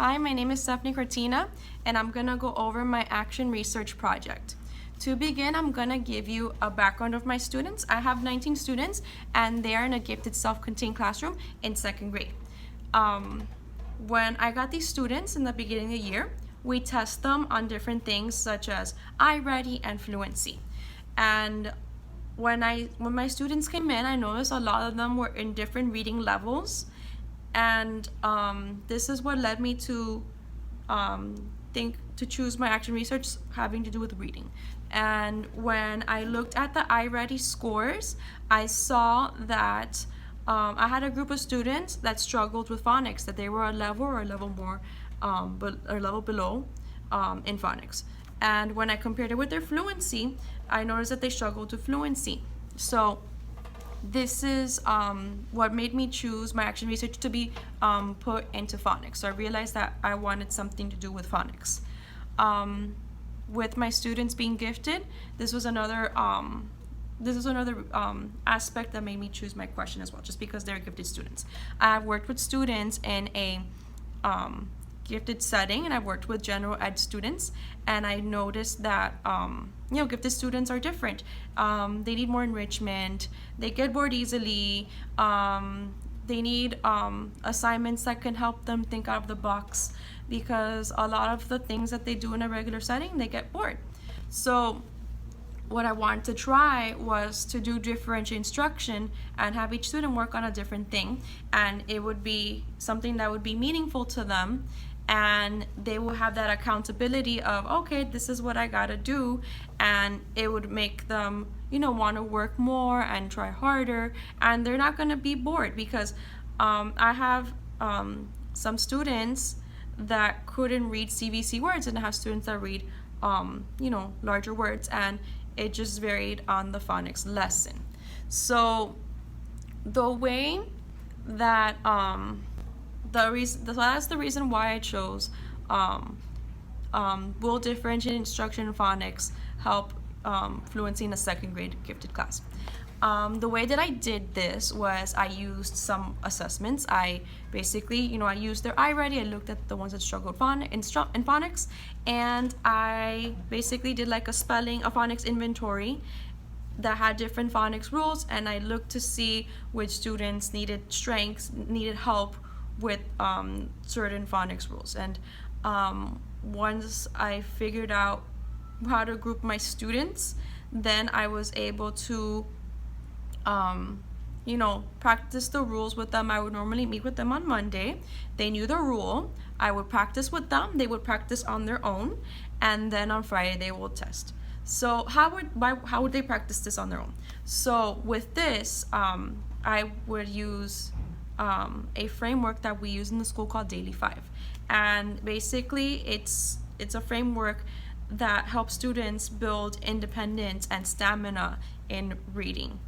Hi, my name is Stephanie Cortina, and I'm gonna go over my action research project. To begin, I'm gonna give you a background of my students. I have 19 students, and they are in a gifted self-contained classroom in second grade. When I got these students in the beginning of the year, we test them on different things such as iReady and fluency. And when my students came in, I noticed a lot of them were in different reading levels, and this is what led me to choose my action research having to do with reading. And when I looked at the iReady scores, I saw that I had a group of students that struggled with phonics, that they were a level or a level more or level below in phonics. And when I compared it with their fluency, I noticed that they struggled with fluency. So this is what made me choose my action research to be put into phonics. So I realized that I wanted something to do with phonics. With my students being gifted, this was another aspect that made me choose my question as well, just because they're gifted students. I've worked with students in a gifted setting, and I've worked with general ed students, and I noticed that gifted students are different. They need more enrichment, they get bored easily, they need assignments that can help them think out of the box, because a lot of the things that they do in a regular setting, they get bored. So what I wanted to try was to do differential instruction and have each student work on a different thing, and it would be something that would be meaningful to them, and they will have that accountability of, okay, this is what I gotta do, and it would make them want to work more and try harder, and they're not gonna be bored, because I have some students that couldn't read CVC words, and I have students that read larger words, and it just varied on the phonics lesson. So the way that that's the reason why I chose will differentiate instruction in phonics help fluency in a second grade gifted class. The way that I did this was I used some assessments. I basically, I used their iReady. I looked at the ones that struggled in phonics, and I basically did like a phonics inventory that had different phonics rules, and I looked to see which students needed help with certain phonics rules. And once I figured out how to group my students, then I was able to practice the rules with them. I would normally meet with them on Monday. They knew the rule. I would practice with them. They would practice on their own, and then on Friday they will test. So how would they practice this on their own? So with this, I would use a framework that we use in the school called Daily 5, and basically it's a framework that helps students build independence and stamina in reading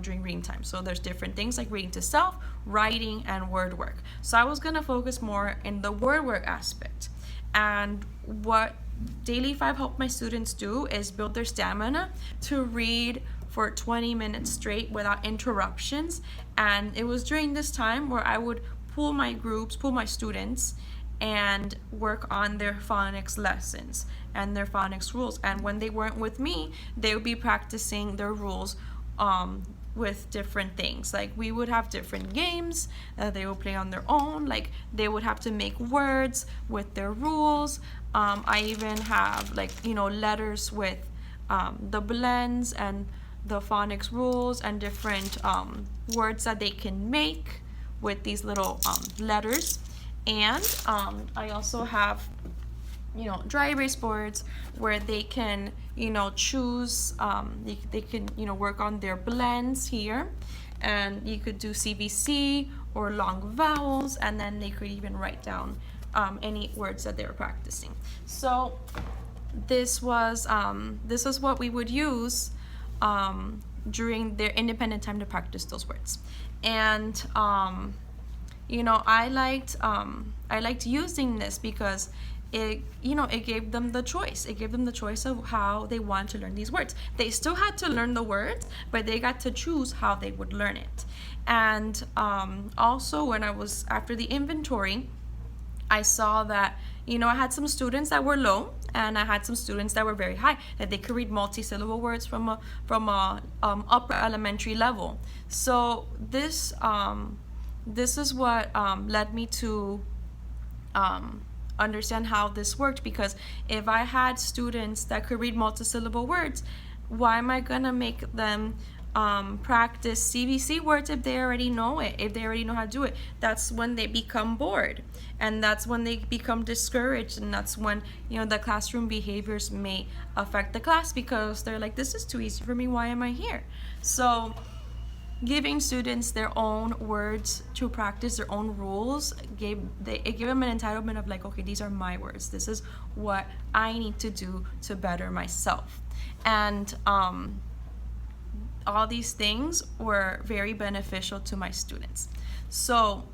during reading time. So there's different things like reading to self, writing, and word work. So I was gonna focus more in the word work aspect, and what Daily 5 helped my students do is build their stamina to read for 20 minutes straight without interruptions. And it was during this time where I would pull my students and work on their phonics lessons and their phonics rules. And when they weren't with me, they would be practicing their rules with different things. Like we would have different games that they would play on their own. Like they would have to make words with their rules. I even have letters with the blends and the phonics rules, and different words that they can make with these little letters. And I also have dry erase boards where they can choose, they can work on their blends here, and you could do CVC or long vowels, and then they could even write down any words that they were practicing. So this was what we would use during their independent time to practice those words. And I liked using this because it gave them the choice. It gave them the choice of how they want to learn these words. They still had to learn the words, but they got to choose how they would learn it. And also, when I was after the inventory, I saw that, I had some students that were low, and I had some students that were very high, that they could read multi-syllable words from a upper elementary level. So this is what led me to understand how this worked, because if I had students that could read multi-syllable words, why am I gonna make them practice CVC words if they already know it, if they already know how to do it? That's when they become bored, and that's when they become discouraged, and that's when the classroom behaviors may affect the class, because they're like, this is too easy for me, why am I here? So giving students their own words to practice, their own rules, it gave them an entitlement of like, okay, these are my words, this is what I need to do to better myself. And all these things were very beneficial to my students. So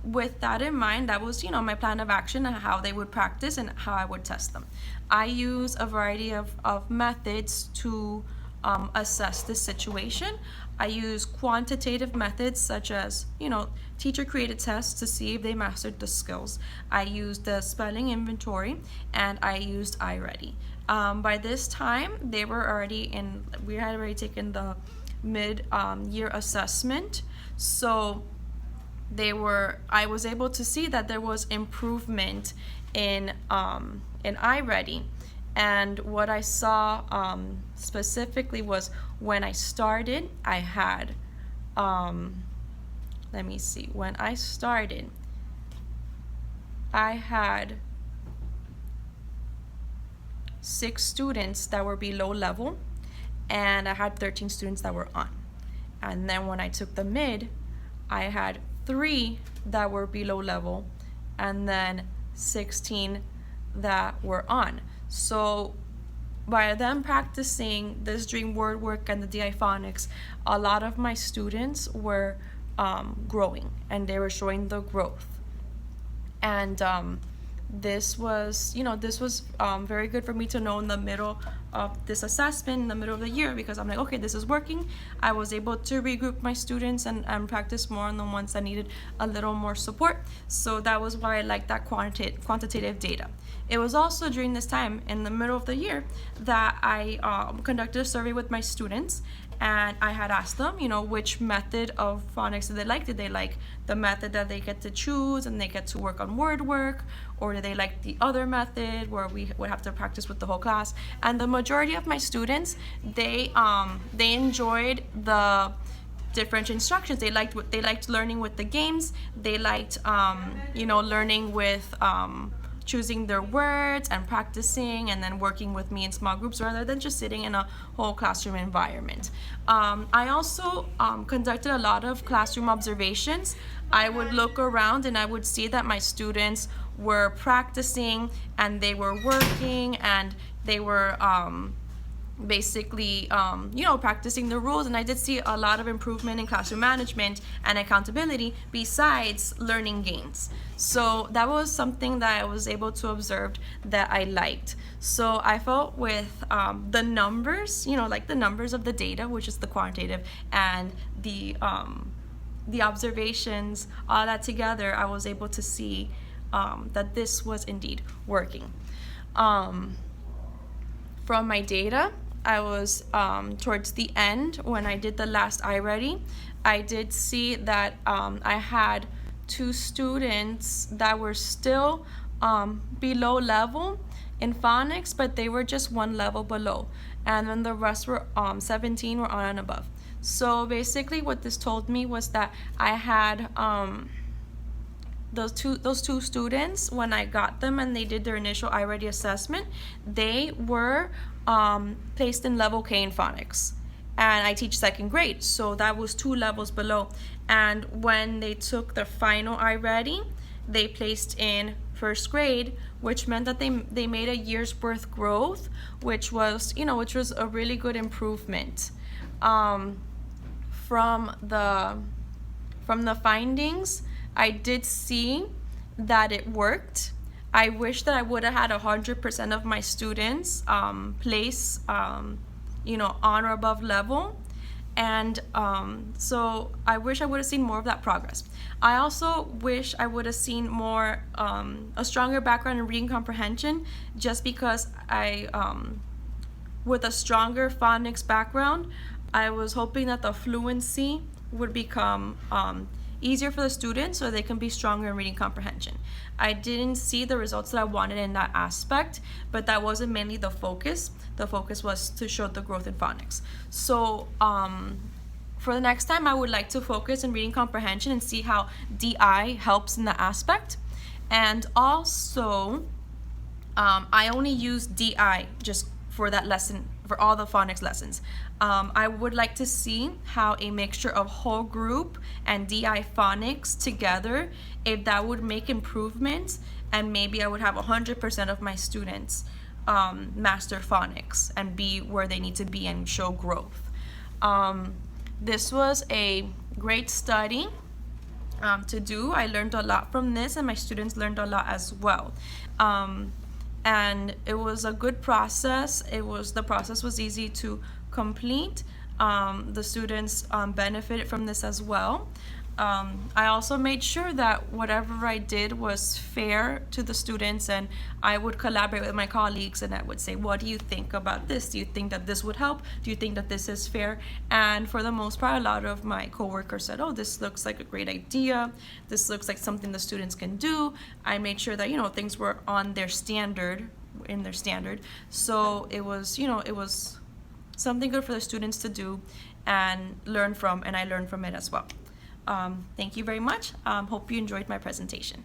with that in mind, that was my plan of action and how they would practice and how I would test them. I use a variety of methods to assess the situation. I use quantitative methods such as, teacher created tests to see if they mastered the skills. I used the spelling inventory, and I used iReady. By this time, we had already taken the mid-year assessment. So I was able to see that there was improvement in iReady. And what I saw specifically was when I started, I had, when I started, I had 6 students that were below level, and I had 13 students that were on. And then when I took the mid, I had 3 that were below level, and then 16 that were on. So by them practicing this dream word work and the DI phonics, a lot of my students were growing, and they were showing the growth. And this was very good for me to know in the middle of this assessment, in the middle of the year, because I'm like, okay, this is working. I was able to regroup my students and practice more on the ones that needed a little more support. So that was why I liked that quantitative data. It was also during this time, in the middle of the year, that I conducted a survey with my students, and I had asked them, which method of phonics did they like? Did they like the method that they get to choose and they get to work on word work, or did they like the other method where we would have to practice with the whole class? And the majority of my students, they enjoyed the different instructions. They liked learning with the games. They liked learning with choosing their words and practicing, and then working with me in small groups rather than just sitting in a whole classroom environment. I also conducted a lot of classroom observations. I would look around and I would see that my students were practicing, and they were working, and they were basically practicing the rules. And I did see a lot of improvement in classroom management and accountability besides learning gains. So that was something that I was able to observe that I liked. So I felt with the numbers, like the numbers of the data, which is the quantitative, and the observations, all that together, I was able to see that this was indeed working. From my data, I was towards the end, when I did the last iReady, I did see that I had 2 students that were still below level in phonics, but they were just 1 level below, and then the rest were 17 were on and above. So basically what this told me was that I had those two students, when I got them and they did their initial iReady assessment, they were placed in level K in phonics, and I teach 2nd grade, so that was 2 levels below. And when they took the final iReady, they placed in 1st grade, which meant that they made a year's worth growth, which was a really good improvement. From the findings, I did see that it worked. I wish that I would have had 100% of my students place on or above level, And so I wish I would have seen more of that progress. I also wish I would have seen more, a stronger background in reading comprehension, just because with a stronger phonics background, I was hoping that the fluency would become easier for the students so they can be stronger in reading comprehension. I didn't see the results that I wanted in that aspect, but that wasn't mainly the focus. The focus was to show the growth in phonics. So for the next time, I would like to focus in reading comprehension and see how DI helps in that aspect. And also, I only use DI just for that lesson, for all the phonics lessons. I would like to see how a mixture of whole group and DI phonics together, if that would make improvements, and maybe I would have 100% of my students master phonics and be where they need to be and show growth. This was a great study to do. I learned a lot from this, and my students learned a lot as well. And it was a good process. The process was easy to complete. The students benefited from this as well. I also made sure that whatever I did was fair to the students, and I would collaborate with my colleagues, and I would say, what do you think about this? Do you think that this would help? Do you think that this is fair? And for the most part, a lot of my coworkers said, oh, this looks like a great idea. This looks like something the students can do. I made sure that, things were on their standard, So it was something good for the students to do and learn from, and I learned from it as well. Thank you very much. Hope you enjoyed my presentation.